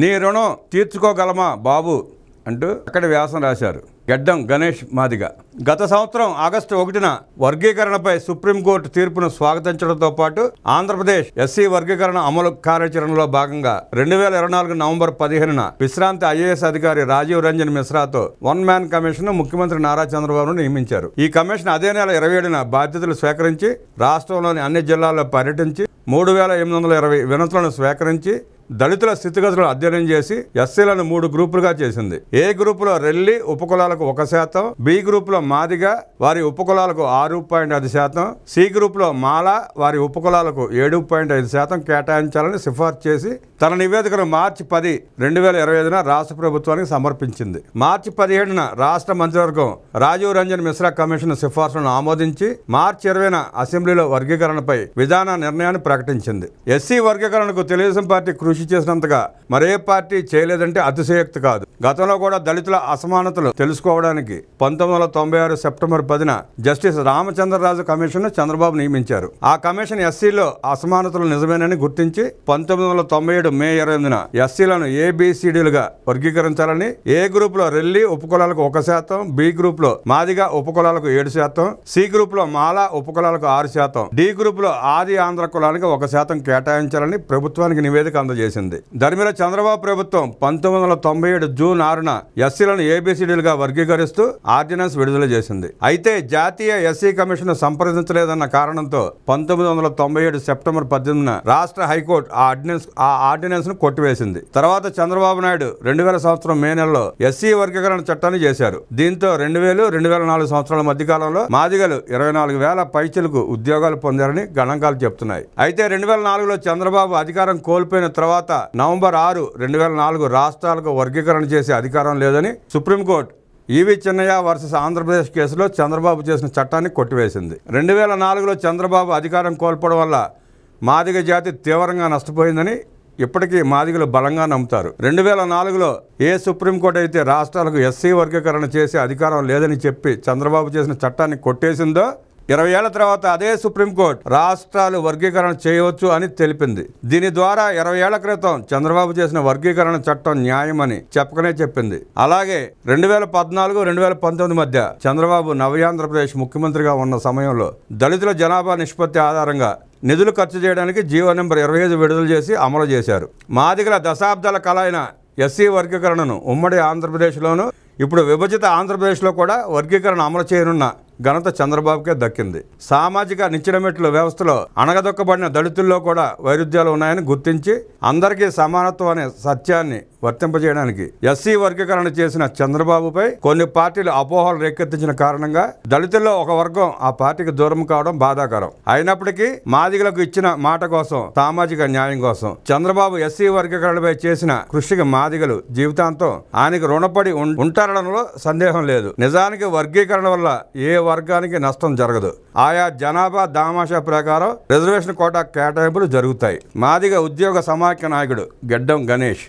నీ రుణం తీర్చుకోగలమా బాబు అంటూ అక్కడ వ్యాసం రాశారు గడ్డం గణేష్ మాదిగ. గత సంవత్సరం ఆగస్టు 1న వర్గీకరణపై సుప్రీంకోర్టు తీర్పును స్వాగతించడంతో పాటు ఆంధ్రప్రదేశ్ ఎస్సీ వర్గీకరణ అమలు కార్యాచరణలో భాగంగా 2024 నవంబర్ 15న విశ్రాంతి ఐఏఎస్ అధికారి రాజీవ్ రంజన్ మిశ్రాతో వన్ మ్యాన్ కమిషన్ ముఖ్యమంత్రి నారా చంద్రబాబును నియమించారు. ఈ కమిషన్ అదే నెల 27న బాధ్యతలు స్వీకరించి రాష్ట్రంలోని అన్ని జిల్లాల్లో పర్యటించి 3820 వినతులను స్వీకరించి దళితుల స్థితిగతులను అధ్యయనం చేసి ఎస్సీలను 3 గ్రూపులుగా చేసింది. ఏ గ్రూపులో రెల్లి ఉపకులాలకు 1%, బి గ్రూపులో మాదిగ వారి ఉపకులాలకు 6.5%, సి గ్రూపులో మాల వారి ఉపకులాలకు 7.5% కేటాయించాలని సిఫార్సు చేసి తన నివేదికను మార్చి 10, 2025న రాష్ట్ర ప్రభుత్వానికి సమర్పించింది. మార్చి 17న రాష్ట్ర మంత్రివర్గం రాజీవ్ రంజన్ మిశ్రా కమిషన్ సిఫార్సులను ఆమోదించి మార్చి 20న అసెంబ్లీలో వర్గీకరణపై విధాన నిర్ణయాన్ని ప్రకటించింది. ఎస్సీ వర్గీకరణకు తెలుగుదేశం పార్టీ కృషి చేసినంతగా మరే పార్టీ చేయలేదంటే అతిశయోక్తి కాదు. గతంలో కూడా దళితుల అసమానతలు తెలుసుకోవడానికి 1996 సెప్టెంబర్ 10న జస్టిస్ రామచంద్రరాజు కమిషన్ చంద్రబాబు నియమించారు. ఆ కమిషన్ ఎస్సీలో అసమానతలు నిజమేనని గుర్తించి 1997 మే 28న ఎస్సీలను ఏబిసిడీలుగా వర్గీకరించాలని, ఏ గ్రూప్ లో రెల్లి ఉపకులాలకు 1%, బి గ్రూప్ లో మాదిగ ఉపకులాలకు 7%, సి గ్రూప్ లో మాల ఉపకులాలకు 6%, డి గ్రూప్ లో ఆది ఆంధ్ర కులానికి 1% కేటాయించాలని ప్రభుత్వానికి నివేదిక అందజేసింది. దరిమిల చంద్రబాబు ప్రభుత్వం 1997 జూన్ 6న ఎస్సీలను ఏబిసిడీలుగా వర్గీకరిస్తూ ఆర్డినెన్స్ విడుదల చేసింది. అయితే జాతీయ ఎస్సీ కమిషన్ సంప్రదించలేదన్న కారణంతో 1997 సెప్టెంబర్ 18న రాష్ట్ర హైకోర్టు ఆ ఆర్డినెన్స్ ను కొట్టివేసింది. తర్వాత చంద్రబాబు నాయుడు 2000 సంవత్సరం మే నెలలో ఎస్సీ వర్గీకరణ చట్టాన్ని చేశారు. దీంతో 2000-2004 సంవత్సరాల మధ్య కాలంలో మాదిగలు 24,000 పైచిలకు ఉద్యోగాలు పొందారని గణాంకాలు చెప్తున్నాయి. అయితే 2004లో చంద్రబాబు అధికారం కోల్పోయిన తర్వాత నవంబర్ 6, 2004 రాష్ట్రాలకు వర్గీకరణ చేసే అధికారం లేదని సుప్రీంకోర్టు ఈవి చిన్నయ్య వర్సెస్ ఆంధ్రప్రదేశ్ కేసులో చంద్రబాబు చేసిన చట్టాన్ని కొట్టివేసింది. 2004లో చంద్రబాబు అధికారం కోల్పోవడం వల్ల మాదిగ జాతి తీవ్రంగా నష్టపోయిందని ఇప్పటికీ మాదిగలు బలంగా నమ్ముతారు. 2004లో ఏ సుప్రీంకోర్టు అయితే రాష్ట్రాలకు ఎస్సీ వర్గీకరణ చేసే అధికారం లేదని చెప్పి చంద్రబాబు చేసిన చట్టాన్ని కొట్టేసిందో 20 ఏళ్ల తర్వాత అదే సుప్రీంకోర్టు రాష్ట్రాలు వర్గీకరణ చేయవచ్చు అని తెలిపింది. దీని ద్వారా 20 ఏళ్ల క్రితం చంద్రబాబు చేసిన వర్గీకరణ చట్టం న్యాయమని చెప్పకనే చెప్పింది. అలాగే 2014-2019 మధ్య చంద్రబాబు నవ్యాంధ్రప్రదేశ్ ముఖ్యమంత్రిగా ఉన్న సమయంలో దళితుల జనాభా నిష్పత్తి ఆధారంగా నిధులు ఖర్చు చేయడానికి జీవో నెంబర్ 25 విడుదల చేసి అమలు చేశారు. మాదిగల దశాబ్దాల కల అయిన ఎస్సీ వర్గీకరణను ఉమ్మడి ఆంధ్రప్రదేశ్లోను ఇప్పుడు విభజిత ఆంధ్రప్రదేశ్లో కూడా వర్గీకరణ అమలు చేయనున్న ఘనత చంద్రబాబుకే దక్కింది. సామాజిక నిచ్చెనమెట్ల వ్యవస్థలో అణగదొక్కబడిన దళితుల్లో కూడా వైరుధ్యాలు ఉన్నాయని గుర్తించి అందరికీ సమానత్వం అనే సత్యాన్ని వర్తింపజేయడానికి ఎస్సీ వర్గీకరణ చేసిన చంద్రబాబుపై కొన్ని పార్టీలు అపోహలు రేకెత్తించిన కారణంగా దళితుల్లో ఒక వర్గం ఆ పార్టీకి దూరం కావడం బాధాకరం. అయినప్పటికీ మాదిగలకు ఇచ్చిన మాట కోసం, సామాజిక న్యాయం కోసం చంద్రబాబు ఎస్సీ వర్గీకరణపై చేసిన కృషికి మాదిగలు జీవితాంతం ఆయనకు రుణపడి ఉంటారనడంలో సందేహం లేదు. నిజానికి వర్గీకరణ వల్ల ఏ వర్గానికి నష్టం జరగదు. ఆయా జనాభా దామాషా ప్రకారం రిజర్వేషన్ కోటా కేటాయింపులు జరుగుతాయి. మాదిగ ఉద్యోగ సమాఖ్య నాయకుడు గడ్డం గణేష్.